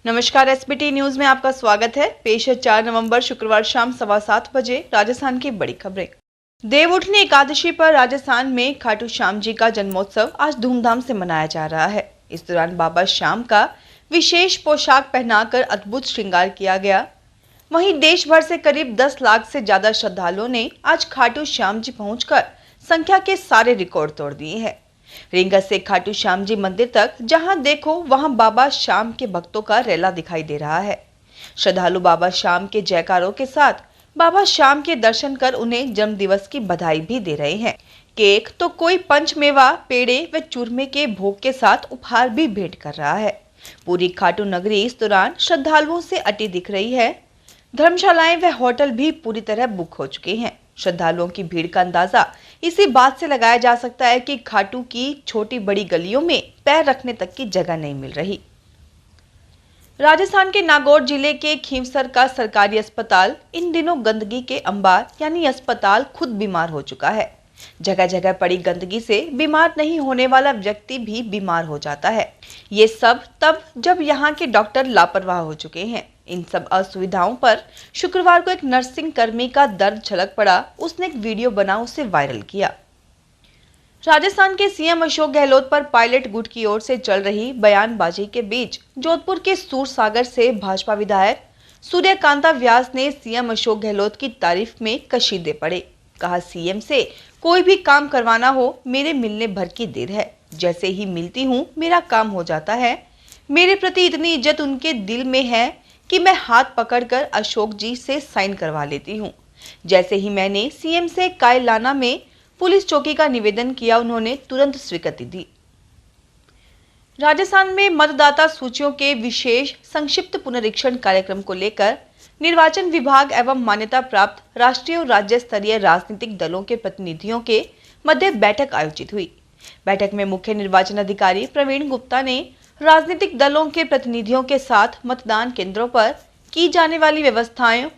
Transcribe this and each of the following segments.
नमस्कार, SBT news में आपका स्वागत है। पेश है 4 नवंबर शुक्रवार शाम 7:15 बजे राजस्थान की बड़ी खबरें। देवउठनी एकादशी पर राजस्थान में खाटू श्याम जी का जन्मोत्सव आज धूमधाम से मनाया जा रहा है। इस दौरान बाबा श्याम का विशेष पोशाक पहनाकर अद्भुत श्रृंगार किया गया। वहीं देश भर से करीब 10 लाख से ज्यादा श्रद्धालुओं ने आज खाटू श्याम जी पहुंचकर संख्या के सारे रिकॉर्ड तोड़ दिए हैं। रींगत से खाटू श्याम जी मंदिर तक जहां देखो वहां बाबा श्याम के भक्तों का रेला दिखाई दे रहा है। श्रद्धालु बाबा श्याम के जयकारों के साथ बाबा श्याम के दर्शन कर उन्हें जन्म दिवस की बधाई भी दे रहे हैं। केक तो कोई पंचमेवा, पेड़े व चूरमे के भोग के साथ उपहार भी भेंट कर रहा है। पूरी खाटू नगरी इस दौरान श्रद्धालुओं से अटी दिख रही है। धर्मशालाएं व होटल भी पूरी तरह बुक हो चुके हैं। श्रद्धालुओं की भीड़ का अंदाजा इसी बात से लगाया जा सकता है कि खाटू की छोटी बड़ी गलियों में पैर रखने तक की जगह नहीं मिल रही। राजस्थान के नागौर जिले के खींवसर का सरकारी अस्पताल इन दिनों गंदगी के अंबार यानी अस्पताल खुद बीमार हो चुका है। जगह जगह पड़ी गंदगी से बीमार नहीं होने वाला व्यक्ति भी बीमार हो जाता है। ये सब तब जब यहाँ के डॉक्टर लापरवाह हो चुके हैं। इन सब असुविधाओं पर शुक्रवार को एक नर्सिंग कर्मी का दर्द झलक पड़ा। उसने एक वीडियो बना उसे वायरल किया। राजस्थान के सीएम अशोक गहलोत पर पायलट गुट की ओर से चल रही बयानबाजी के बीच जोधपुर के सूरसागर से भाजपा विधायक सूर्यकांता व्यास ने सीएम अशोक गहलोत की तारीफ में कशीदे पड़े। कहा, सीएम से कोई भी काम करवाना हो मेरे मिलने भर की देर है। जैसे ही मिलती हूँ मेरा काम हो जाता है। मेरे प्रति इतनी इज्जत उनके दिल में है कि मैं हाथ पकड़कर अशोक जी से साइन करवा लेती हूँ। जैसे ही मैंने सीएम से कायलाना में पुलिस चौकी का निवेदन किया, उन्होंने तुरंत स्वीकृति दी। राजस्थान में मतदाता सूचियों के विशेष संक्षिप्त पुनरीक्षण कार्यक्रम को लेकर निर्वाचन विभाग एवं मान्यता प्राप्त राष्ट्रीय और राज्य स्तरीय राजनीतिक दलों के प्रतिनिधियों के मध्य बैठक आयोजित हुई। बैठक में मुख्य निर्वाचन अधिकारी प्रवीण गुप्ता ने राजनीतिक दलों के प्रतिनिधियों के साथ मतदान केंद्रों पर की जाने वाली व्यवस्थाएं,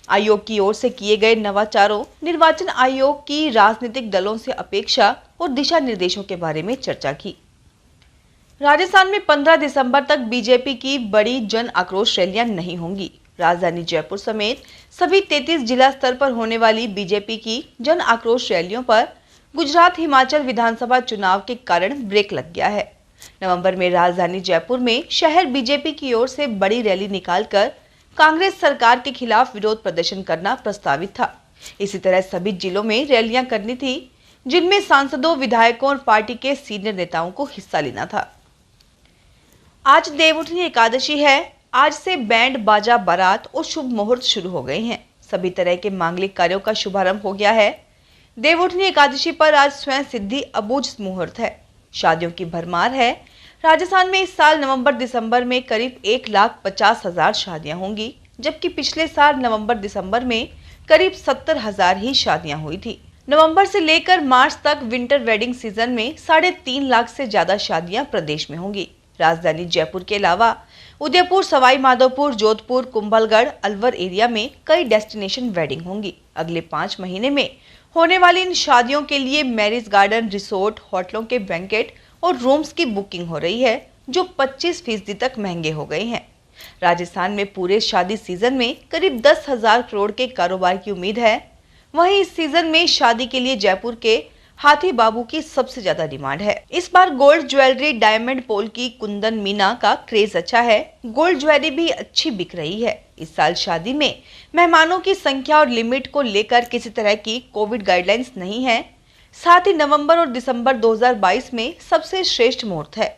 आयोग की ओर से किए गए नवाचारों, निर्वाचन आयोग की राजनीतिक दलों से अपेक्षा और दिशा निर्देशों के बारे में चर्चा की। राजस्थान में 15 दिसंबर तक बीजेपी की बड़ी जन आक्रोश रैलियां नहीं होंगी। राजधानी जयपुर समेत सभी 33 जिला स्तर पर होने वाली बीजेपी की जन आक्रोश रैलियों पर गुजरात हिमाचल विधानसभा चुनाव के कारण ब्रेक लग गया है। नवंबर में राजधानी जयपुर में शहर बीजेपी की ओर से बड़ी रैली निकालकर कांग्रेस सरकार के खिलाफ विरोध प्रदर्शन करना प्रस्तावित था। इसी तरह सभी जिलों में रैलियां करनी थी, जिनमें सांसदों, विधायकों और पार्टी के सीनियर नेताओं को हिस्सा लेना था। आज देवउठनी एकादशी है। आज से बैंड बाजा, बारात और शुभ मुहूर्त शुरू हो गए हैं। सभी तरह के मांगलिक कार्यों का शुभारंभ हो गया है। देवउठनी एकादशी पर आज स्वयं सिद्धि अबूझ मुहूर्त है। शादियों की भरमार है। राजस्थान में इस साल नवंबर दिसंबर में करीब 1,50,000 शादियां होंगी, जबकि पिछले साल नवंबर दिसंबर में करीब 70,000 ही शादियां हुई थी। नवंबर से लेकर मार्च तक विंटर वेडिंग सीजन में 3.5 लाख से ज्यादा शादियां प्रदेश में होंगी। राजधानी जयपुर के अलावा उदयपुर, सवाई माधोपुर, जोधपुर, कुंभलगढ़, अलवर एरिया में कई डेस्टिनेशन वेडिंग होंगी। अगले 5 महीने में होने वाली इन शादियों के लिए मैरिज गार्डन, रिसोर्ट, होटलों के बैंकेट और रूम्स की बुकिंग हो रही है, जो 25% तक महंगे हो गए हैं। राजस्थान में पूरे शादी सीजन में करीब 10,000 करोड़ के कारोबार की उम्मीद है। वहीं इस सीजन में शादी के लिए जयपुर के हाथी बाबू की सबसे ज्यादा डिमांड है। इस बार गोल्ड ज्वेलरी, डायमंड पोल की कुंदन मीना का क्रेज अच्छा है। गोल्ड ज्वेलरी भी अच्छी बिक रही है। इस साल शादी में मेहमानों की संख्या और लिमिट को लेकर किसी तरह की कोविड गाइडलाइंस नहीं है। साथ ही नवंबर और दिसंबर 2022 में सबसे श्रेष्ठ मुहूर्त है।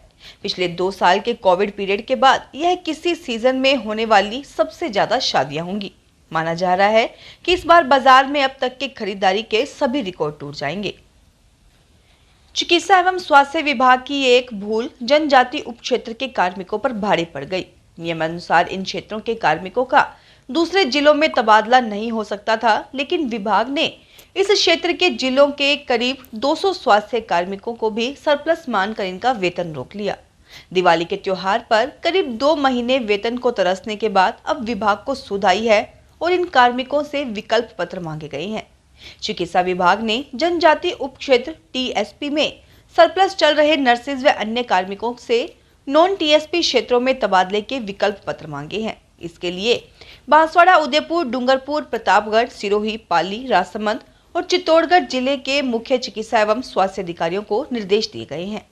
पिछले 2 साल के कोविड पीरियड के बाद यह किसी सीजन में होने वाली सबसे ज्यादा शादियां होंगी। माना जा रहा है कि इस बार बाजार में अब तक की खरीदारी के सभी रिकॉर्ड टूट जाएंगे। चिकित्सा एवं स्वास्थ्य विभाग की एक भूल जनजाति उपक्षेत्र के कार्मिकों पर भारी पड़ गई। नियमानुसार इन क्षेत्रों के कार्मिकों का दूसरे जिलों में तबादला नहीं हो सकता था, लेकिन विभाग ने इस क्षेत्र के जिलों के करीब 200 स्वास्थ्य कार्मिकों को भी सरप्लस मानकर इनका वेतन रोक लिया। दिवाली के त्योहार पर करीब 2 महीने वेतन को तरसने के बाद अब विभाग को सुध आई है और इन कार्मिकों से विकल्प पत्र मांगे गए हैं। चिकित्सा विभाग ने जनजाति उपक्षेत्र टीएसपी में सरप्लस चल रहे नर्सेज व अन्य कार्मिकों से नॉन टीएसपी क्षेत्रों में तबादले के विकल्प पत्र मांगे हैं। इसके लिए बांसवाड़ा, उदयपुर, डूंगरपुर, प्रतापगढ़, सिरोही, पाली, राजसमंद और चित्तौड़गढ़ जिले के मुख्य चिकित्सा एवं स्वास्थ्य अधिकारियों को निर्देश दिए गए हैं।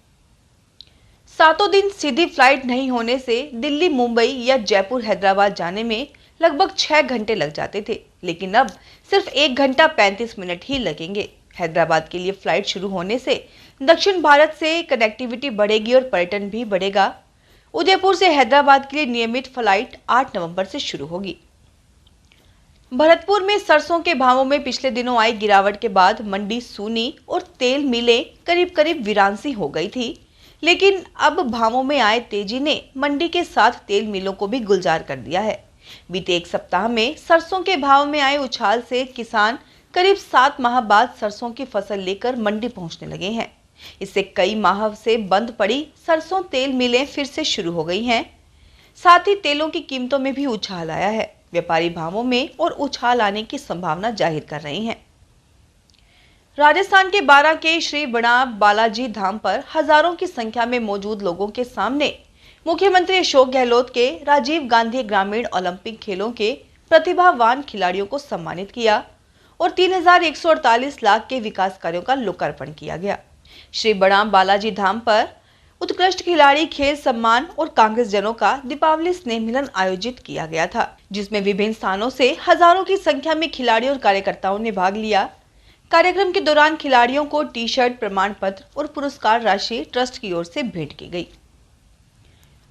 7 दिन सीधी फ्लाइट नहीं होने से दिल्ली, मुंबई या जयपुर, हैदराबाद जाने में लगभग 6 घंटे लग जाते थे, लेकिन अब सिर्फ 1 घंटा 35 मिनट ही लगेंगे। हैदराबाद के लिए फ्लाइट शुरू होने से दक्षिण भारत से कनेक्टिविटी बढ़ेगी और पर्यटन भी बढ़ेगा। उदयपुर से हैदराबाद के लिए नियमित फ्लाइट 8 नवंबर से शुरू होगी। भरतपुर में सरसों के भावों में पिछले दिनों आई गिरावट के बाद मंडी सूनी और तेल मिलें करीब वीरान सी हो गई थी, लेकिन अब भावों में आए तेजी ने मंडी के साथ तेल मिलों को भी गुलजार कर दिया है। बीते एक सप्ताह में सरसों के भाव में आए उछाल से किसान करीब 7 माह बाद सरसों की फसल लेकर मंडी पहुंचने लगे हैं। इससे कई माह से बंद पड़ी सरसों तेल मिलें फिर से शुरू हो गई हैं। साथ ही तेलों की कीमतों में भी उछाल आया है। व्यापारी भावों में और उछाल आने की संभावना जाहिर कर रहे हैं। राजस्थान के 12 के श्री बड़ा बालाजी धाम पर हजारों की संख्या में मौजूद लोगों के सामने मुख्यमंत्री अशोक गहलोत के राजीव गांधी ग्रामीण ओलंपिक खेलों के प्रतिभावान खिलाड़ियों को सम्मानित किया और 3,148 लाख के विकास कार्यों का लोकार्पण किया गया। श्री बड़ा बालाजी धाम पर उत्कृष्ट खिलाड़ी खेल सम्मान और कांग्रेस जनों का दीपावली स्नेह मिलन आयोजित किया गया था, जिसमें विभिन्न स्थानों से हजारों की संख्या में खिलाड़ी और कार्यकर्ताओं ने भाग लिया। कार्यक्रम के दौरान खिलाड़ियों को टी शर्ट, प्रमाण पत्र और पुरस्कार राशि ट्रस्ट की ओर से भेंट की गई।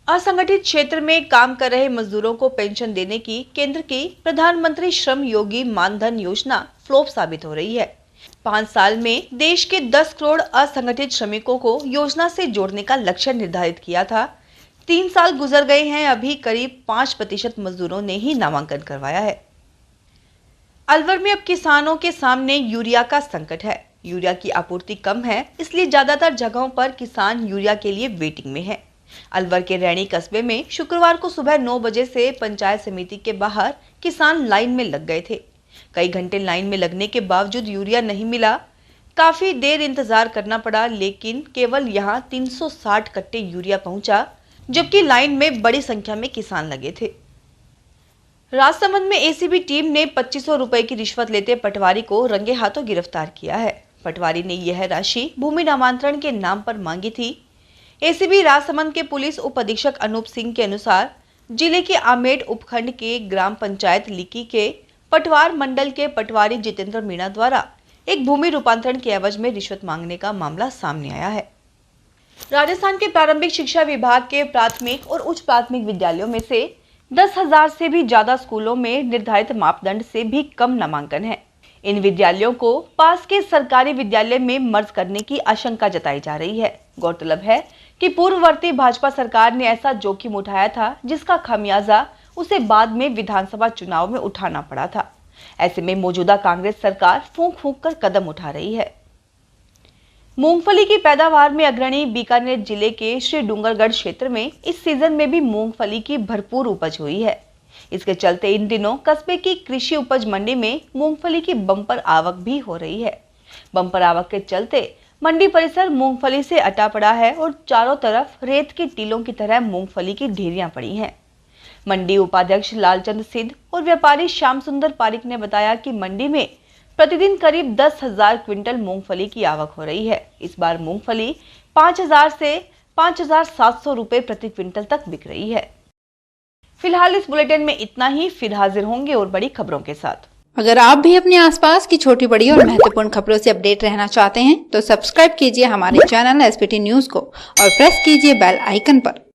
असंगठित क्षेत्र में काम कर रहे मजदूरों को पेंशन देने की केंद्र की प्रधानमंत्री श्रम योगी मानधन योजना फ्लॉप साबित हो रही है। 5 साल में देश के 10 करोड़ असंगठित श्रमिकों को योजना से जोड़ने का लक्ष्य निर्धारित किया था। 3 साल गुजर गए हैं, अभी करीब 5% मजदूरों ने ही नामांकन करवाया है। अलवर में अब किसानों के सामने यूरिया का संकट है। यूरिया की आपूर्ति कम है, इसलिए ज्यादातर जगहों पर किसान यूरिया के लिए वेटिंग में है। अलवर के रैणी कस्बे में शुक्रवार को सुबह 9 बजे से पंचायत समिति के बाहर किसान लाइन में लग गए थे। कई घंटे लाइन में लगने के बावजूद यूरिया नहीं मिला। काफी देर इंतजार करना पड़ा, लेकिन केवल यहां 360 कट्टे यूरिया पहुंचा, जबकि लाइन में बड़ी संख्या में किसान लगे थे। राजसमंद में एसीबी टीम ने 2500 रुपए की रिश्वत लेते पटवारी को रंगे हाथों गिरफ्तार किया है। पटवारी ने यह राशि भूमि नामांतरण के नाम पर मांगी थी। एसीबी राजसमंद के पुलिस उप अधीक्षक अनूप सिंह के अनुसार जिले के आमेड उपखंड के ग्राम पंचायत लिकी के पटवार मंडल के पटवारी जितेंद्र मीणा द्वारा एक भूमि रूपांतरण के एवज में रिश्वत मांगने का मामला सामने आया है। राजस्थान के प्रारंभिक शिक्षा विभाग के प्राथमिक और उच्च प्राथमिक विद्यालयों में से 10,000 से भी ज्यादा स्कूलों में निर्धारित मापदंड से भी कम नामांकन है। इन विद्यालयों को पास के सरकारी विद्यालय में मर्ज करने की आशंका जताई जा रही है। गौरतलब है कि पूर्ववर्ती भाजपा सरकार ने ऐसा जोखिम उठाया था, जिसका खामियाजा उसे बाद में विधानसभा चुनाव में उठाना पड़ा था। ऐसे में मौजूदा कांग्रेस सरकार फूंक फूंक कर कदम उठा रही है। मूंगफली की पैदावार में अग्रणी बीकानेर जिले के श्री डूंगरगढ़ क्षेत्र में इस सीजन में भी मूंगफली की भरपूर उपज हुई है। इसके चलते इन दिनों कस्बे की कृषि उपज मंडी में मूंगफली की बम्पर आवक भी हो रही है। बम्पर आवक के चलते मंडी परिसर मूंगफली से अटा पड़ा है और चारों तरफ रेत के टीलों की तरह मूंगफली की ढेरियां पड़ी हैं। मंडी उपाध्यक्ष लालचंद सिद्ध और व्यापारी श्याम सुंदर पारिक ने बताया कि मंडी में प्रतिदिन करीब 10,000 क्विंटल मूंगफली की आवक हो रही है। इस बार मूंगफली 5,000 से 5,700 रुपए प्रति क्विंटल तक बिक रही है। फिलहाल इस बुलेटिन में इतना ही। फिर हाजिर होंगे और बड़ी खबरों के साथ। अगर आप भी अपने आसपास की छोटी बड़ी और महत्वपूर्ण खबरों से अपडेट रहना चाहते हैं तो सब्सक्राइब कीजिए हमारे चैनल एसपीटी न्यूज को और प्रेस कीजिए बेल आइकन पर।